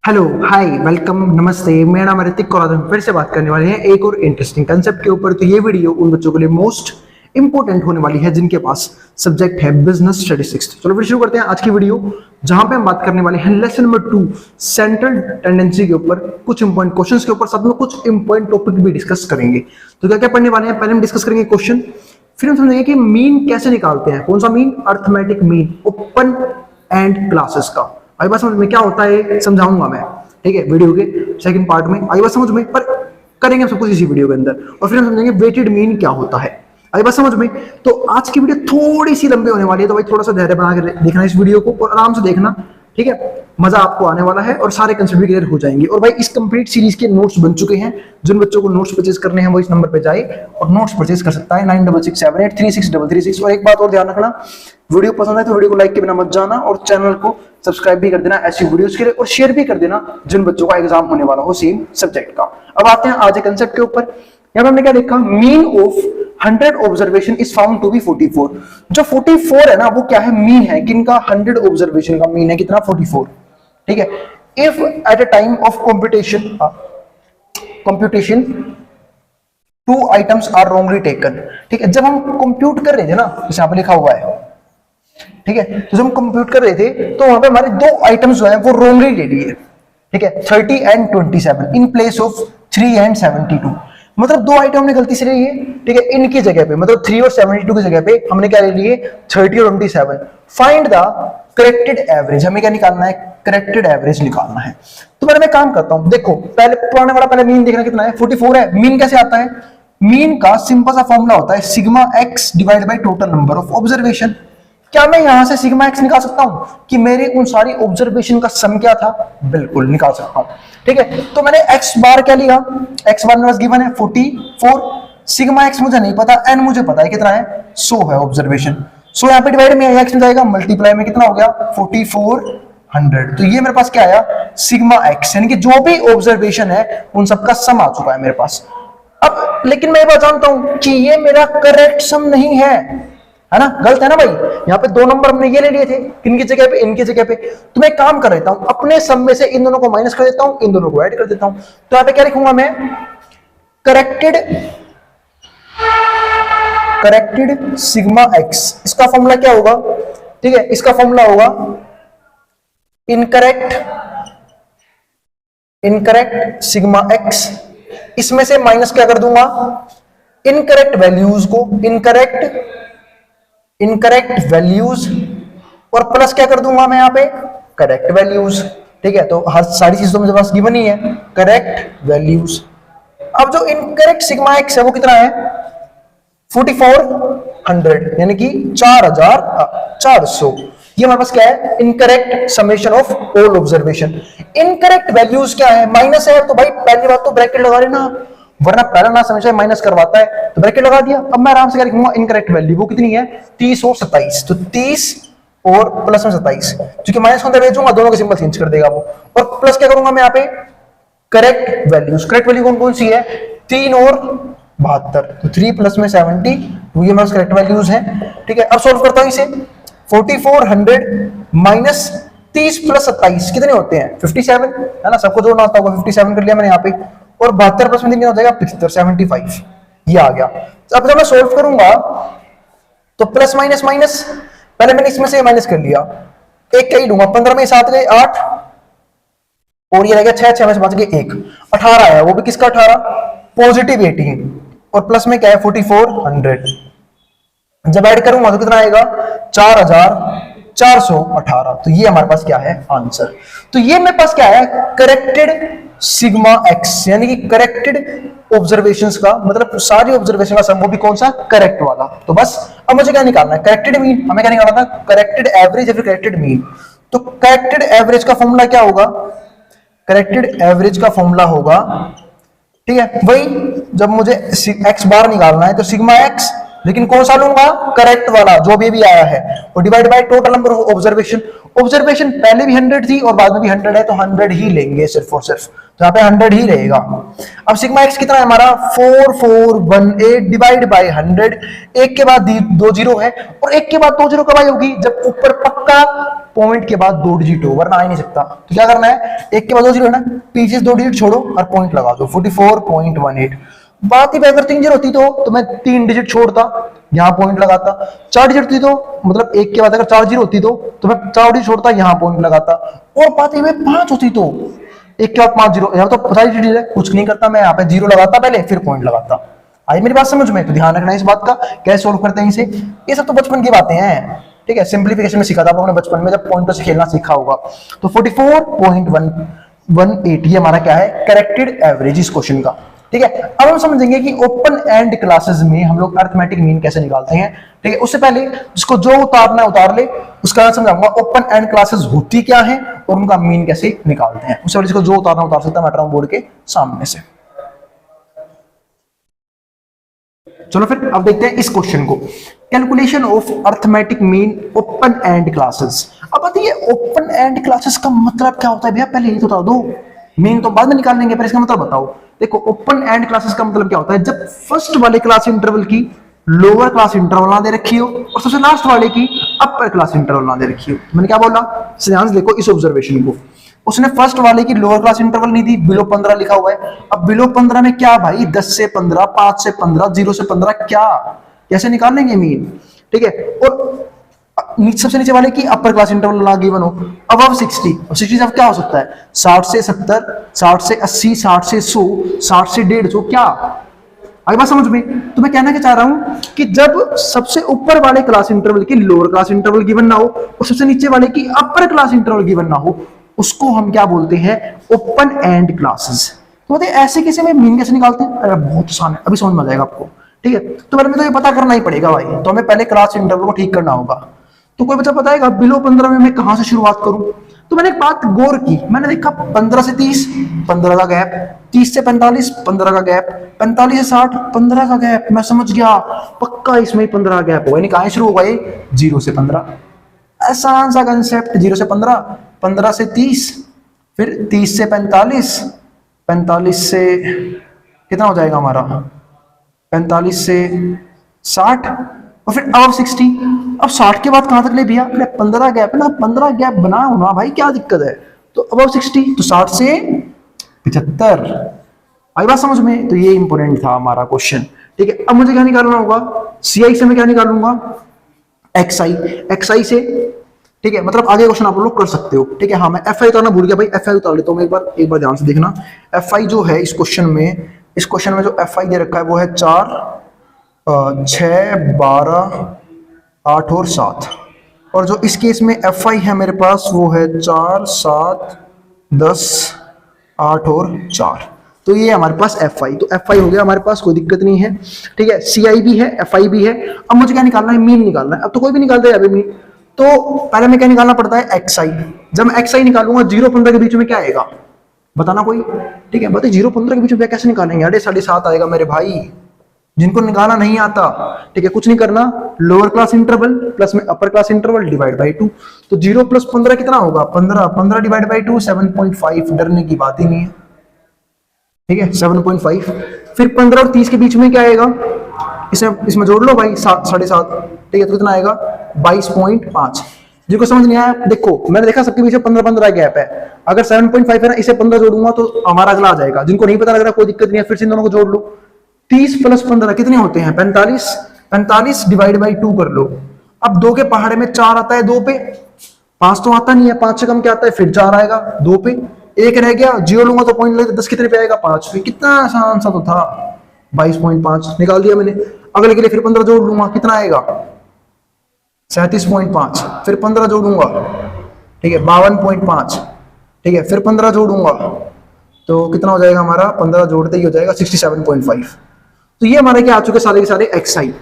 Hello, हाय, welcome, नमस्ते। मेरा नाम है ऋतिक और आज हम फिर से बात करने वाले हैं एक और इंटरेस्टिंग कंसेप्ट के ऊपर। तो ये वीडियो उन बच्चों के लिए मोस्ट इंपोर्टेंट होने वाली है जिनके पास सब्जेक्ट है बिजनेस स्टैटिस्टिक्स। चलो फिर शुरू करते हैं आज की वीडियो, जहां पे हम बात करने वाले हैं लेसन नंबर 2 सेंट्रल टेंडेंसी के ऊपर, कुछ इंपॉर्टेंट क्वेश्चंस के ऊपर, साथ में कुछ इंपॉर्टेंट टॉपिक भी डिस्कस करेंगे। तो क्या क्या पढ़ने वाले हैं, पहले हम डिस्कस करेंगे क्वेश्चन, फिर हम समझेंगे कि मीन कैसे निकालते हैं। कौन सा mean? Arithmetic mean open and classes का। आई बात समझ में क्या होता है समझाऊंगा मैं, ठीक है, वीडियो के सेकंड पार्ट में। आई बात समझ में, पर करेंगे हम सब कुछ इसी वीडियो के अंदर, और फिर हम समझेंगे वेटेड मीन क्या होता है। आई बात समझ में। तो आज की वीडियो थोड़ी सी लंबी होने वाली है, तो भाई थोड़ा सा धैर्य बना के देखना इस वीडियो को और आराम से देखना, ठीक है। मजा आपको आने वाला है और सारे कंसेप्ट भी क्लियर हो जाएंगे। और भाई इस कंप्लीट सीरीज के नोट्स बन चुके हैं। जिन बच्चों को नोट्स परचेज करने हैं वो इस नंबर पे जाए और नोट्स परचेज कर सकता है 9667836336। और एक बात और ध्यान रखना, वीडियो पसंद है तो वीडियो को लाइक के बिना मत जाना और चैनल को सब्सक्राइब भी कर देना ऐसी वीडियोस के लिए, और शेयर भी कर देना जिन बच्चों का एग्जाम होने वाला हो सेम सब्जेक्ट का। अब आते हैं आज के कंसेप्ट के ऊपर। यहां पर हमने क्या देखा? Mean of 100 observation is found to be 44। जो 44 है ना, वो क्या है? मीन है। किनका? 100 ऑब्जर्वेशन का मीन है कितना? 44, ठीक है। If at a time of computation two items are wrongly taken, ठीक है। जब हम कंप्यूट कर रहे थे ना, जैसे यहाँ पे लिखा हुआ है, ठीक है, तो जब हम कंप्यूट कर रहे थे तो वहां पे हमारे दो आइटम्स जो है वो रॉन्गली ले लिए, ठीक है, 30 and 27 in place of 3 and 72। मतलब दो आइटम हमने गलती से ले लिए, ठीक है, इनकी जगह पे, मतलब 3 और 72 की जगह पे हमने क्या ले लिए? 30 और 27। Find the corrected average. हमें क्या निकालना है? करेक्टेड एवरेज निकालना है। तो पहले मैं काम करता हूं, देखो पहले पुराने वाला पहले मीन देखना कितना है? 44 है। मीन कैसे आता है? मीन का सिंपल सा फॉर्मूला होता है sigma x divide by total number of observation. क्या मैं यहां से सिग्मा एक्स निकाल सकता हूं कि मेरी उन सारी ऑब्जर्वेशन का सम क्या था? बिल्कुल निकाल सकता हूं, ठीक है। तो मैंने एक्स बार क्या लिया? एक्स बार मेरे पास गिवन है 44। सिग्मा एक्स मुझे नहीं पता, एन मुझे पता है कितना है? 100 है ऑब्जर्वेशन। 100 यहां पे डिवाइड में एक्स में जाएगा, मल्टीप्लाई में कितना हो गया? 4400। तो ये मेरे पास क्या आया? सिग्मा एक्स, यानी कि जो भी ऑब्जर्वेशन है उन सबका सम आ चुका है मेरे पास। अब लेकिन मैं ये बात जानता हूं कि ये मेरा करेक्ट सम नहीं है ना? गलत है ना भाई। यहाँ पे दो नंबर हमने ये ले लिए थे, किनकी जगह पे? इनकी जगह पे। तो मैं काम कर देता हूं, अपने सम में से इन दोनों को माइनस कर देता हूं, इन दोनों को ऐड कर देता हूं। तो यहाँ पे क्या लिखूंगा मैं? Corrected sigma x. इसका फॉर्मूला क्या होगा? ठीक है, इसका फॉर्मूला होगा इनकरेक्ट सिग्मा एक्स। इसमें से माइनस क्या कर दूंगा? इनकरेक्ट वैल्यूज को, इनकरेक्ट वैल्यूज, और प्लस क्या कर दूंगा मैं यहाँ पे? करेक्ट वैल्यूज, ठीक है। तो हर सारी चीज तो मेरे पास गिवन ही है, करेक्ट वैल्यूज। अब जो इनकरेक्ट सिग्मा एक्स है वो कितना है? 4400, यानी कि 4400। ये हमारे पास क्या है? Incorrect summation of all observation. Incorrect values क्या है? माइनस है, तो भाई पहली बात तो ब्रैकेट लगा लेना, वरना पहला ना समझे माइनस करवाता है, तो ब्रैकेट लगा दिया। अब मैं आराम से क्या लिखूंगा? इनकरेक्ट वैल्यू वो कितनी है? 30 और 27। तो 30 और प्लस में 27, क्योंकि माइनस को अंदर भेजूंगा दोनों के सिंबल चेंज कर देगा वो। और प्लस क्या करूंगा मैं यहाँ पे? Correct values. करेक्ट वैल्यू कौन कौन सी है? 3 और 72। तो 3 प्लस में 70, तो ये हमारे करेक्ट वैल्यूज है, ठीक है। अब सॉल्व करता हूं इसे। 4400 माइनस 30 प्लस 27 कितने होते हैं? 57, है ना? सबको जोड़ना आता होगा। 57 कर लिया मैंने यहाँ पे, और 72 प्लस में कितना हो जाएगा? 75, 75। ये आ गया। अब जब मैं सोल्व करूंगा तो प्लस माइनस माइनस, पहले मैंने इसमें से माइनस कर लिया, एक क्या ही लूंगा, 15 में 7 गए 8, और ये रहेगा 6, 6 में से बच गए 1, 18 आया। वो भी किसका? 18, पॉजिटिव 18, और प्लस में क्या है? 4400। जब ऐड करूंगा तो कितना आएगा? 4418। तो ये हमारे पास क्या है? आंसर। तो ये मेरे पास क्या है? करेक्टेड सिग्मा एक्स, यानी कि करेक्टेड ऑब्जर्वेशंस का, मतलब सारी ऑब्जर्वेशन का सम, वो भी कौन सा? करेक्ट वाला। तो बस अब मुझे क्या निकालना है? Corrected mean. हमें क्या निकालना था? करेक्टेड एवरेज या फिर करेक्टेड मीन। तो करेक्टेड एवरेज का फॉर्मूला क्या होगा? करेक्टेड एवरेज का फॉर्मूला होगा, ठीक है, वही जब मुझे एक्स बार निकालना है तो सिग्मा एक्स लेकिन कौन सा लूंगा, करेक्ट वाला जो भी आया है, और divide by total number of observation. Observation पहले भी 100 थी और बाद में भी 100 है, तो 100 ही लेंगे सिर्फ और सिर्फ, तो यहाँ पे 100 ही रहेगा। अब सिग्मा एक्स कितना है हमारा 4418 डिवाइड बाय 100, एक के बाद 2 जीरो है, और एक के बाद 2 जीरो कब आई होगी, जब ऊपर पक्का पॉइंट के बाद 2 डिजिट हो, वरना आ ही नहीं सकता। तो क्या करना है, एक के बाद 2 जीरो है ना, पीछे 2 डिजिट छोड़ो और पॉइंट लगा दो 44.18। बात ही अगर 3 जीरो होती तो मैं 3 डिजिट छोड़ता, यहां पॉइंट लगाता। 4 डिजिट होती तो मतलब एक के बाद अगर 4 जीरो होती तो मैं 4 डिजिट छोड़ता, यहां पॉइंट लगाता। और बात ही 5 होती तो एक के बाद 5 जीरो, यहाँ तो 50 डिजिट है, कुछ नहीं करता, मैं यहाँ पे जीरो लगाता पहले, फिर पॉइंट लगाता। आई मेरी बात समझ में? तो ध्यान रखना इस बात का, कैसे सोल्व करते हैं इसे, ये सब तो बचपन की बातें हैं, ठीक है। सिंप्लीफिकेशन में सीखा था आपने बचपन में, जब पॉइंटों से खेलना सीखा होगा। तो 44.118 ये हमारा क्या है, करेक्टेड एवरेज इस क्वेश्चन का, ठीक है। अब हम समझेंगे कि ओपन एंड क्लासेस में हम लोग अरिथमेटिक मीन कैसे निकालते हैं, ठीक है। उससे पहले जिसको जो उतारना है उतार ले, उसका मैं समझाऊंगा ओपन एंड क्लासेस होती क्या है और उनका मीन कैसे निकालते हैं। उससे पहले जिसको जो उतारना उतार सकता है, मैं बोर्ड के सामने से। चलो फिर अब देखते हैं इस क्वेश्चन को, calculation of arithmetic mean open and classes. अब बताइए ओपन एंड क्लासेस का मतलब क्या होता है भैया, पहले ये तो बता दो, मीन तो बाद में निकाल लेंगे, पर इसका मतलब बताओ। देखो ओपन एंड क्लासेस का मतलब क्या होता है, जब फर्स्ट वाले क्लास इंटरवल की लोअर क्लास इंटरवल ना दे रखी हो और सबसे लास्ट वाले की अपर क्लास इंटरवल ना दे रखी हो। मैंने क्या बोला, ध्यान से देखो इस ऑब्जर्वेशन को, उसने फर्स्ट वाले की लोअर क्लास इंटरवल नहीं दी, बिलो 15 लिखा हुआ है। अब बिलो 15 में क्या भाई, 10 से 15, 5 से 15, 0 से 15, क्या कैसे निकाल लेंगे मीन, ठीक है। और सबसे नीचे वाले की अपर क्लास इंटरवल ना गिवन हो, अब 60, अब 60 अब क्या हो सकता है, 60 से 70, 60 से 80, 60 से 100, 60 से 150, क्या आगे बात समझ में? तो मैं कहना क्या चाह रहा हूं कि जब सबसे ऊपर वाले क्लास इंटरवल की लोअर क्लास इंटरवल गिवन ना हो और सबसे नीचे वाले की अपर क्लास इंटरवल गिवन ना हो, उसको हम क्या बोलते हैं, ओपन एंड क्लासेस। तो बताइए ऐसे किसी में मीन कैसे निकालते हैं, अरे बहुत आसान है, अभी समझ में आ जाएगा आपको, ठीक है। तो पहले में तो ये पता करना ही पड़ेगा भाई, तो हमें पहले क्लास इंटरवल को ठीक करना होगा। तो कोई बच्चा बताएगा बिलो 15 में मैं कहां से शुरुआत करूं, तो मैंने एक बात गौर की, मैंने देखा 15 से 30 15 का गैप, 30 से 45 15 का गैप, 45 से 60 15 का गैप, मैं समझ गया पक्का इसमें 15 का गैप होगा, यानी कहां शुरू होगा ये, 0 से 15। आसान सा कंसेप्ट, 0 से 15, 15 से 30, फिर 30 से 45, 45 से कितना हो जाएगा हमारा, 45 से 60, और फिर अब 60। अब 60 के बाद कहां तक ले भैया, 15 गैप है ना, 15 गैप बना होना भाई, क्या दिक्कत है। तो अब 60, तो 60 से 75, आई बात समझ में? तो ये इंपोर्टेंट था हमारा क्वेश्चन, ठीक है। अब मुझे क्या निकालना होगा, CI से मैं क्या निकालूंगा, XI से, ठीक है। मतलब आगे क्वेश्चन आप लोग कर सकते हो, ठीक है। हाँ मैं FI उतारना भूल गया भाई, FI उतार लेता हूँ एक बार ध्यान से देखना। FI जो है इस क्वेश्चन में जो FI दे रखा है वो है 4, 6, 12, 8 और 7, और जो इस केस में FI है मेरे पास वो है 4, 7, 10, 8 और 4। तो ये हमारे पास FI, तो FI हो गया हमारे पास, कोई दिक्कत नहीं है, ठीक है। CI भी है, FI भी है। अब मुझे क्या निकालना है, मीन निकालना है। अब तो कोई भी निकालता है अभी मीन, तो पहले मैं क्या निकालना पड़ता है, XI। जब मैं XI निकालूंगा 0-15 के बीच में क्या आएगा, बताना कोई, ठीक है। बताइए 0-15 के बीच में कैसे निकालेंगे, 7.5 आएगा मेरे भाई, जिनको निकालना नहीं आता, ठीक है। कुछ नहीं करना, लोअर क्लास इंटरवल प्लस में upper class interval divide by 2, तो 0 + 15 कितना होगा, 15, 15 डिवाइड बाई 2 7.5, डरने की बात ही नहीं है, ठीक है 7.5। फिर 15 और 30 के बीच में क्या आएगा, इसमें जोड़ लो भाई 7.5, ठीक है। तो कितना आएगा 22.5। जिनको समझ नहीं आया देखो, मैंने देखा सबके बीच में 15-15 गैप है, अगर 7.5 है ना, इसे 15 जोड़ूंगा तो हमारा अगला आ जाएगा। जिनको नहीं पता लग रहा कोई दिक्कत नहीं है, फिर से इन दोनों को जोड़ लो, 30 + 15 कितने होते हैं, 45, 45 डिवाइड बाई 2 कर लो। अब 2 के पहाड़े में 4 आता है 2 पे, 5 तो आता नहीं है, 5 से कम क्या आता है, फिर 4 आएगा 2 पे, 1 रह गया, 0 लूंगा तो पॉइंट लगे, 10 कितने पे आएगा, 5 पे। कितना आसान सा तो था, 22.5 निकाल दिया मैंने। अगले के लिए फिर 15 जोड़ लूंगा, कितना आएगा 37.5, फिर 15 जोड़ूंगा, ठीक है 52.5, ठीक है। फिर 15 जोड़ूंगा तो कितना हो जाएगा हमारा, 15 जोड़ते ही हो जाएगा 67.5। तो ये हमारे क्या आ चुके सारे के सारे XI,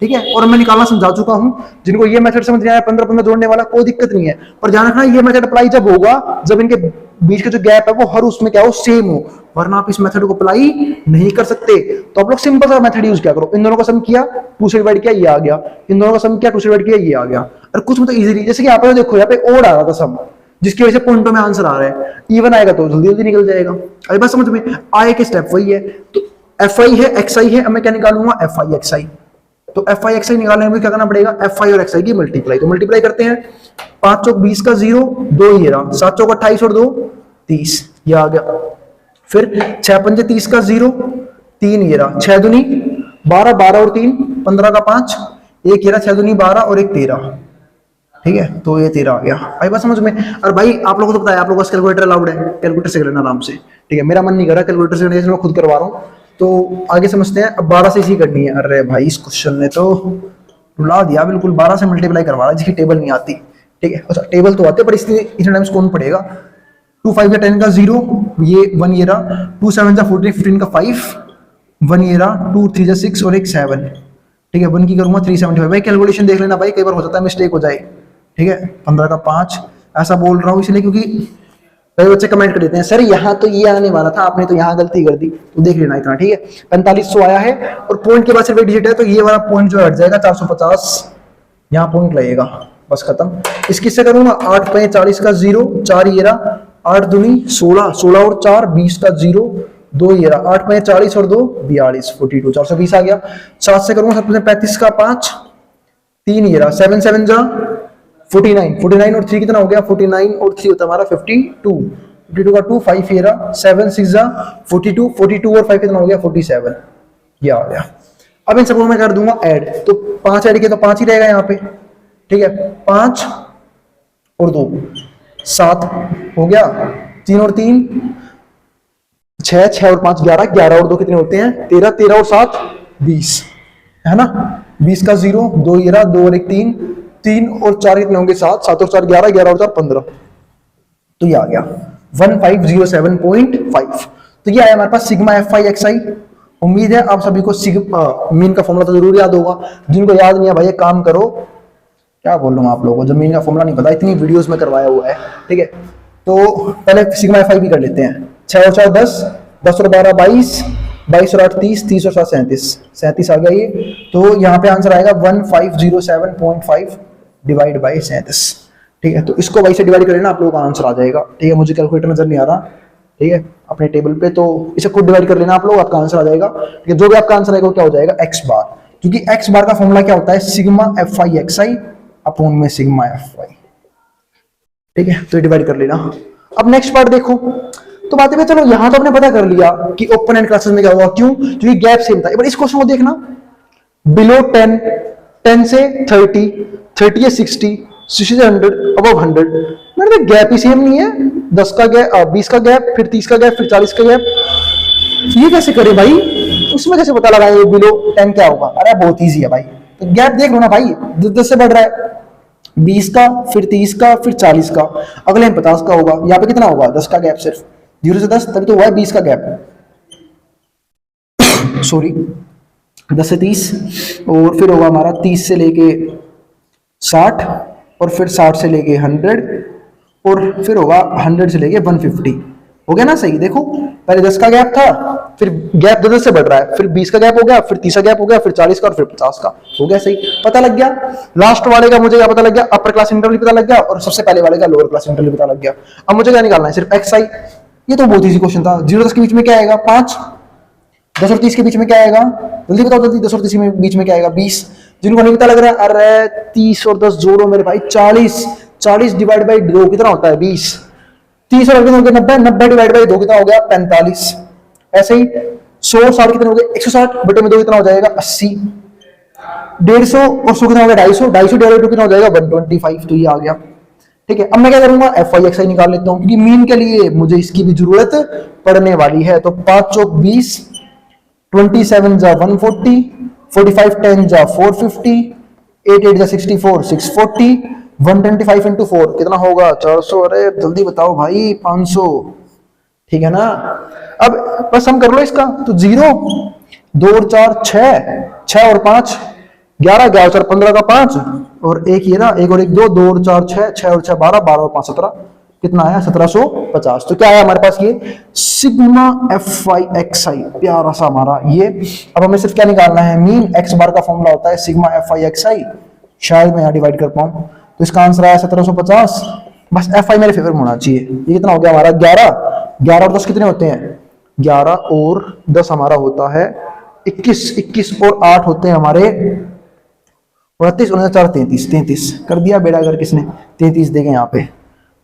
ठीक है। और मैं निकालना समझा चुका हूं, जिनको ये मेथड समझ नहीं आया 15-15 जोड़ने वाला, कोई दिक्कत नहीं है। पर ध्यान रखना ये मेथड अप्लाई जब होगा जब इनके बीच का जो गैप है वो हर उसमें क्या हो, सेम हो, वरना आप इस मेथड को अप्लाई नहीं कर सकते। तो आप लोग सिंपल सा मेथड यूज क्या करो, इन दोनों का सम किया, 2 से डिवाइड किया, ये आ गया, इन दोनों का सम किया, 2 से डिवाइड किया, ये आ गया। और कुछ मतलब इजीली, जैसे कि यहाँ पे देखो, यहाँ पे ओड आ रहा था सम, जिसकी वजह से पॉइंटों में आंसर आ रहा है, इवन आएगा तो जल्दी जल्दी निकल जाएगा। अरे बस समझ में आए के स्टेप वही है। तो एफ आई है, एक्स आई है, अब मैं क्या निकालूंगा, एफ आई एक्स आई। तो एफ आई एक्स आई निकालने में क्या करना पड़ेगा, एफ आई और एक्स आई की मल्टीप्लाई। तो मल्टीप्लाई करते हैं, 5 चौक 20 का 0, 2 ये रहा, 7 चौक 28 और 2 30, ये आ गया। फिर 6 पंजे 30 का 0, 3 ये रहा, 6 दूनी 12, 12 और 3 15 का 5, एक ये रहा, 6 दूनी 12 और एक 13, ठीक है, तो ये 13 आ गया। भाई बस समझ में। और भाई आप लोगों को तो पता है, आप लोगों को कैलकुलेटर अलाउड है, कैलकुलेटर से कर लेना आराम से, ठीक है। मेरा मन नहीं कर रहा कैलकुलेटर से करने से, मैं खुद करवा रहा हूँ। तो आगे समझते हैं। अब 12 से इसी करनी है। अरे भाई इस क्वेश्चन ने तो रुला दिया बिल्कुल, 12 से मल्टीप्लाई करवा रहा है, जिसकी टेबल नहीं आती, ठीक है। अच्छा टेबल तो आते पर इसलिए इतने टाइम्स कौन पड़ेगा। 2 5 का 10 का 0, ये 1 ये रहा, 2 7 का 14 15 का 5, 1 ये रहा, 2 3 जा 6 और एक 7, ठीक है। 1 की करूंगा 375। भाई कैलकुलेशन देख लेना भाई, कई बार हो जाता है मिस्टेक हो जाए, ठीक है। 15 का 5 ऐसा बोल रहा हूँ इसलिए क्योंकि कई बच्चे कमेंट कर देते हैं सर यहाँ तो ये आने वाला था, आपने तो यहाँ गलती कर दी, तो देख लेना इतना, ठीक है। 4500 आया है और पॉइंट के बाद सिर्फ एक डिजिट है, तो ये वाला पॉइंट जो हट जाएगा 450, यहाँ पॉइंट लगेगा, बस खत्म। इस किससे करूंगा, 8 5 40 का 0, 4 ये रहा, 8 दूनी 16, 16 और 4 20 का 0, 2 ये रहा, 8 5 40 और 2 42, 42, 420 आ गया। 7 से करूंगा 7 35 का 5, 3 ये रहा, 7 7 जा 49, 49 और 3 कितना हो गया, 49 और 3 होता है हमारा 52, 52 का 2 5 ये रहा, 7 6 जा 42, 42 और 5 कितना हो गया 47, ये आ गया। अब इन सबको मैं कर दूंगा ऐड, तो 5 ऐड किया तो 5 ही रहेगा यहाँ पे, ठीक है। 5 और 2 7 हो गया, 3 और 3 6, 6 और 5 11, 11 और 2 कितने होते हैं 13, 13 और 7 20, है ना। 20 का 0, 2 ये रहा, 2 और 1 3, 3 और 4 कितने होंगे 7, 7 और 4 11, 11 और 4 15, तो ये आ गया 1507.5। तो ये आया हमारे पास सिग्मा एफ आई एक्स आई। उम्मीद है आप सभी को मीन का फॉर्मूला तो जरूर याद होगा। जिनको याद नहीं है भाई एक काम करो, क्या बोल रहा हूँ आप लोगों को, जब मीन का फॉर्मूला नहीं पता, इतनी वीडियोस में करवाया हुआ है, ठीक है। तो पहले सिग्मा एफ आई भी कर लेते हैं। 6 और 4 10, 10 और 12 22, 22 और 8 30, 30 और 7 37, 37 आ गया ये। तो यहाँ पे आंसर आएगा 1507.5 डिवाइड बाई 37, ठीक है। तो इसको वाई से डिवाइड कर लेना, आप लोगों का आंसर आ जाएगा, ठीक है। मुझे कैलकुलेटर नजर नहीं आ रहा, ठीक है, अपने टेबल पे, तो इसे खुद डिवाइड कर लेना आप लोग, आपका आंसर आ जाएगा, ठीक है। जो भी आपका आंसर आएगा वो क्या हो जाएगा, एक्स बार, क्योंकि एक्स बार का फॉर्मूला क्या होता है, sigma F I x I upon में सिग्मा एफ आई, ठीक है। तो डिवाइड कर लेना। अब नेक्स्ट पार्ट देखो, तो बातें चलो यहां तो आपने पता कर लिया कि ओपन एंड क्लासेस में क्या हुआ, क्यों, क्योंकि गैप सेम था। इस क्वेश्चन को देखना, बिलो 10, 10 से 30, 30 से 60, 60 से 100, अबव 100, मैंने गैप ही सेम नहीं है, 10 का गैप, 20 का गैप, फिर 30 का गैप, फिर 40 का गैप, ये कैसे करे भाई, उसमें कैसे पता लगाए बिलो 10 क्या होगा। अरे बहुत इजी है भाई, तो गैप देख लो ना भाई, 10 से बढ़ रहा है, 20 का, फिर 30 का, फिर 40 का, अगले में 50 का होगा। यहाँ पे कितना होगा, 10 का गैप, सिर्फ 0 से 10, तभी तो हुआ है 20 का गैप, सॉरी 10 से 30, और फिर होगा हमारा 30 से लेके 60, और फिर 60 से लेके 100, और फिर होगा 100 से लेके 150, हो गया ना सही। देखो पहले 10 का गैप था, फिर गैप 10 से बढ़ रहा है, फिर 20 का गैप हो गया, फिर 30 का गैप हो गया, फिर 40 का, और फिर 50 का, हो गया सही। पता लग गया, लास्ट वाले का मुझे क्या पता लग गया, अपर क्लास इंटरवल पता लग गया, और सबसे पहले वाले का लोअर क्लास इंटरवल पता लग गया। अब मुझे क्या निकालना है, सिर्फ एक्स आई। ये तो बहुत इजी क्वेश्चन था। 0 10 के बीच में क्या आएगा 5, 10 और 30 के बीच में क्या आएगा, जल्दी बताओ जल्दी, 10 और 30 के बीच में क्या आएगा 20। जिनको नहीं पता लग रहा है, अरे 30 और 10 जोड़ो मेरे भाई, 40, 40 डिवाइड बाई 2 कितना होता है 20, 30 और 90, 90 डिवाइड बाई 2 कितना हो गया 45। ऐसे ही 100 60 कितने हो गए 160, बटे में 2 कितना हो जाएगा 80, 150 और 100 कितना हो गया 250, 250 डिवाइड बाई 2 कितना हो जाएगा 125। तो ये आ गया, ठीक है। अब मैं क्या करूंगा, एफ आई एक्स आई निकाल लेता हूं, क्योंकि मीन के लिए मुझे इसकी भी जरूरत पड़ने वाली है। तो 5 चौक 20, 27 जा 140, 45 10 जा 450, 8 8 जा 64, 640, 125 इंटू 4 कितना होगा 400। अरे जल्दी बताओ भाई 500, ठीक है ना। अब बस हम कर लो इसका, तो 0 2 और 4 6, 6 और 5 11, 11 4 15 का 5, और एक ये ना, एक और एक 2, 2 और 4 6, 6 और 6 12, 12 और 5 17, कितना आया 1750। तो क्या आया हमारे पास ये सिग्मा FI/XI, प्यारा सा हमारा ये। अब हमें सिर्फ क्या निकालना है, मीन x बार का फॉर्मूला होता है सिग्मा FI/XI, शायद मैं यहाँ डिवाइड कर पाऊं, तो इसका आंसर आया 1750। बस FI मेरे फेवर में होना चाहिए। ये कितना हो गया हमारा 11 और 10 कितने होते हैं, 11 और 10 हमारा होता है 21 और 8 होते हैं हमारे 29, 4 33 कर दिया बेड़ा अगर किसने 33 देंगे यहाँ पे,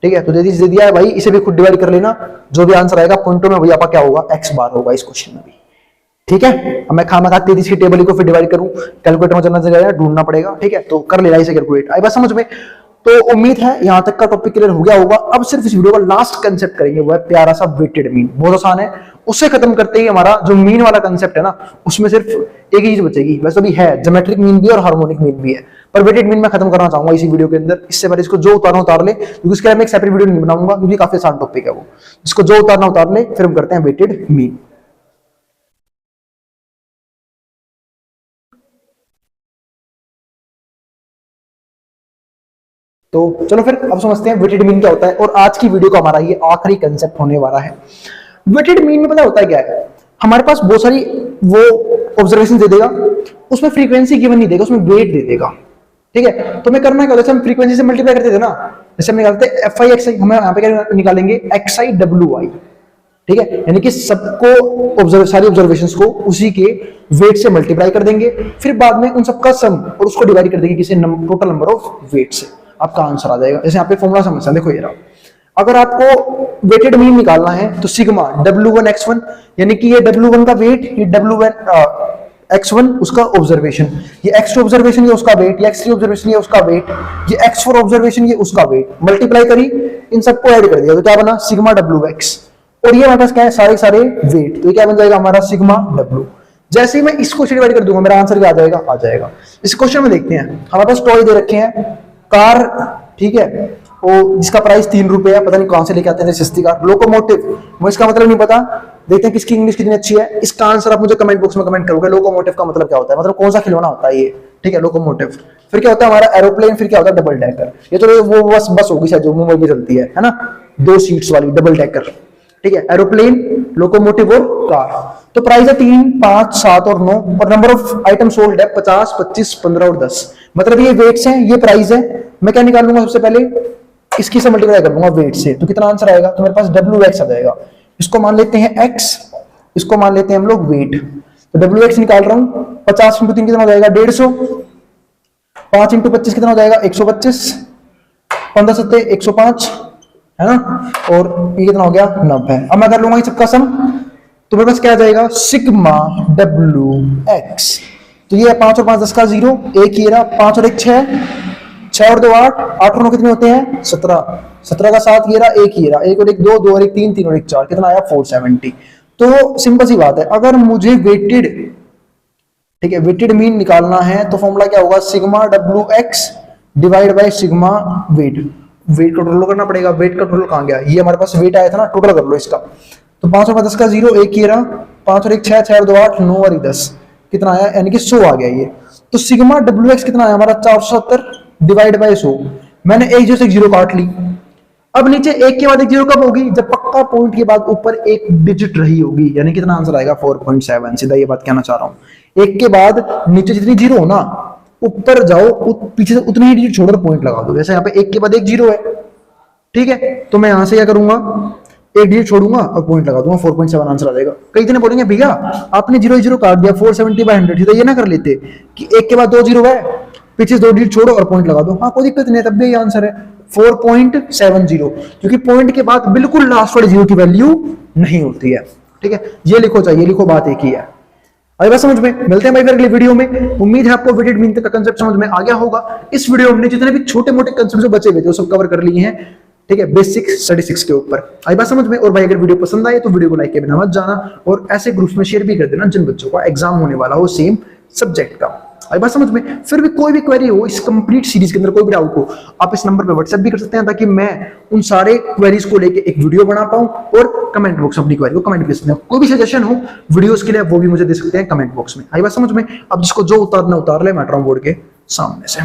ठीक है। तो 33 दे दिया है भाई, इसे भी खुद डिवाइड कर लेना, जो भी आंसर आएगा पॉइंटों में वही आपका क्या होगा, x बार होगा इस क्वेश्चन में भी, ठीक है। अब मैं खामा खा 33 की टेबल को फिर डिवाइड करूं, कैलकुलेटर में चलना चाहिए, ढूंढना पड़ेगा, ठीक है। तो कर लेना इसे कैलकुलेट, आई बात समझ में। तो उम्मीद है यहां तक का टॉपिक क्लियर हो गया होगा। अब सिर्फ इस वीडियो का लास्ट कंसेप्ट करेंगे, वो है प्यारा सा वेटेड मीन, बहुत आसान है। उससे खत्म करते ही हमारा जो मीन वाला कंसेप्ट है ना, उसमें सिर्फ एक ही चीज बचेगी, वैसे भी है ज्योमेट्रिक मीन भी और हार्मोनिक मीन भी है, पर वेटेड मीन मैं खत्म करना चाहूंगा इसी वीडियो के अंदर। इससे पहले इसको जो उतारना उतार ले, क्योंकि उसके लिए मैं एक सेपरेट वीडियो नहीं बनाऊंगा, क्योंकि काफी आसान टॉपिक है वो। इसको जो उतारना उतार ले, फिर हम करते हैं वेटेड मीन। तो चलो फिर अब समझते हैं वेटेड मीन क्या होता है, और आज की वीडियो का हमारा ये आखिरी कंसेप्ट होने वाला है। वेटेड मीन में पता होता है क्या है, हमारे पास बहुत सारी वो ऑब्जर्वेशन दे देगा, उसमें फ्रीक्वेंसी गिवन नहीं देगा, उसमें वेट दे देगा, ठीक है। तो मैं करना क्या, जैसे हम फ्रीक्वेंसी से मल्टीप्लाई करते थे ना, जैसे हम निकालते हैं FI/XI, हम यहाँ पे क्या निकालेंगे XI/WI, ठीक है। यानी कि सबको सारी ऑब्जर्वेशंस को उसी के वेट से मल्टीप्लाई कर देंगे, फिर बाद में उन सबका सम और उसको डिवाइड कर देंगे किसी टोटल नंबर ऑफ वेट से, आपका आंसर आ जाएगा। जैसे यहाँ पे फॉर्मूला समझना, देखो ये रहा, अगर आपको वेटेड मीन निकालना है तो सिग्मा W1 यानी कि ये W1 का वेट, ये X1 उसका ऑब्जर्वेशन, ये X2 ऑब्जर्वेशन, ये उसका वेट, ये X3 ऑब्जर्वेशन, ये उसका वेट, ये X4 ऑब्जर्वेशन, ये उसका वेट, मल्टीप्लाई करी, इन सबको ऐड कर दिया तो क्या बना सिग्मा WX, और ये हमारे पास क्या है सारे वेट, तो ये क्या बन जाएगा हमारा सिग्मा W। जैसे ही मैं इसको डिवाइड कर दूंगा मेरा आंसर क्या आ जाएगा। इस क्वेश्चन में देखते हैं, हमारे पास टॉय दे रखे हैं, कार, ठीक है, वो जिसका प्राइस 3 रुपए है, पता नहीं कहां से लेके आते हैं सस्ती कार। लोकोमोटिव, मुझे इसका मतलब नहीं पता, देखते हैं किसकी इंग्लिश कितनी अच्छी है। इसका आंसर आप मुझे कमेंट बॉक्स में कमेंट करोगे, लोकोमोटिव का मतलब क्या होता है, मतलब कौन सा खिलौना होता है ये, ठीक है, लोकोमोटिव। फिर क्या होता है हमारा एरोप्लेन, फिर क्या होता है डबल डेकर, ये तो वो बस होगी शायद जो मुंबई में चलती है ना, 2 सीट्स वाली डबल डेकर, ठीक है। एरोप्लेन, लोकोमोटिव और कार। तो प्राइस है 3, 5, 7 और 9, और नंबर ऑफ आइटम सोल्ड है 50, 25, 15 और 10, मतलब ये वेट्स हैं, ये प्राइस है। मैं क्या निकाल लूंगा सबसे पहले, इसकी से मल्टीप्लाई कर लूंगा वेट से, तो कितना आंसर आएगा, तो मेरे पास WX आ जाएगा। इसको मान लेते हैं X, इसको मान लेते हैं हम लोग वेट, तो WX निकाल रहा हूं, 50 × 3 कितना हो जाएगा 150, 5 × 25 कितना हो जाएगा 125, 15 7 105, है ना, और ये कितना हो गया 90। अब मैं कर लूंगा ये सबका सम, तो मेरे पास क्या आ जाएगा सिग्मा WX, तो ये 5 और 5 10 का 0, एक ही रहा, 5 और 1 6, 6 और 2 8, 8 और 9 कितने होते हैं 17, 17 का 7 ये रहा, एक ही रहा, 1 और 1 2, 2 और 1 3, 3 और 1 4, कितना आया 470। तो सिंपल सी बात है, अगर मुझे वेटेड, ठीक है, वेटेड मीन निकालना है तो फॉर्मूला क्या होगा sigma WX divide by sigma weight. Weight का टोटल करना पड़ेगा, वेट का टोटल कहां गया, ये हमारे पास वेट आया था ना, टोटल कर लो इसका, तो 5 और 10 का 0, एक ही रहा, 5 और 1 6, 6 और 2 8, 9 और 10 कितना आया, यानी कि 100 आ गया ये। तो सिग्मा WX कितना आया हमारा 470 डिवाइड बाय 100। मैंने एक 0 से 0 काट ली, अब नीचे एक के बाद एक 0 कब होगी, जब पक्का पॉइंट के बाद ऊपर एक डिजिट रही होगी, यानी कितना आंसर आएगा 4.7। सीधा ये बात कहना चाह रहा हूं, एक के बाद नीचे जितनी 0 हो ना, ऊपर जाओ पीछे से उतनी ही डिजिट छोड़कर पॉइंट लगा दो। जैसे यहाँ पे एक के बाद एक 0 है, ठीक है, तो मैं यहां से क्या करूंगा, एक डिजिट छोड़ूंगा और पॉइंट लगा दूंगा, 4.7 आंसर आ जाएगा। कई जने बोलेंगे भैया आपने 0 0 काट दिया, 470/100, तो ये ना कर लेते कि एक के बाद 2 0 है, पीछे 2 डिजिट छोड़ो और पॉइंट लगा दो, हाँ कोई दिक्कत नहीं है, तब भी ये आंसर है 4.70, क्योंकि पॉइंट के बाद बिल्कुल लास्ट वाले 0 की वैल्यू नहीं होती है, ठीक है। ये लिखो, चाहिए लिखो, बात एक ही है। अरे बस समझ में, मिलते हैं भाई फिर अगली वीडियो में। उम्मीद है आपको वेटेड मीन तक का कंसेप्ट समझ में आ गया होगा। इस वीडियो में हमने जितने भी छोटे मोटे कंसेप्ट बचे हुए थे वो सब कवर कर लिए हैं, ठीक है, बेसिक स्टैटिस्टिक्स के ऊपर। आई बात समझ में। और भाई अगर वीडियो पसंद आए तो वीडियो को लाइक किए बिना मत जाना, और ऐसे ग्रुप्स में शेयर भी कर देना जिन बच्चों का एग्जाम होने वाला हो सेम सब्जेक्ट का। आई बात समझ में। फिर भी कोई भी क्वेरी हो इस कंप्लीट सीरीज के अंदर, कोई भी डाउट हो, आप इस नंबर पे व्हाट्सएप भी कर सकते हैं, ताकि मैं उन सारे क्वेरीज को लेके एक वीडियो बना पाऊं, और कमेंट बॉक्स अपनी क्वेरी को कमेंट कर सकते हैं। कोई भी सजेशन हो वीडियोस के लिए वो भी मुझे दे सकते हैं कमेंट बॉक्स में। आई बात समझ में। अब जिसको जो उतारना उतार ले, मैं बोर्ड के सामने से।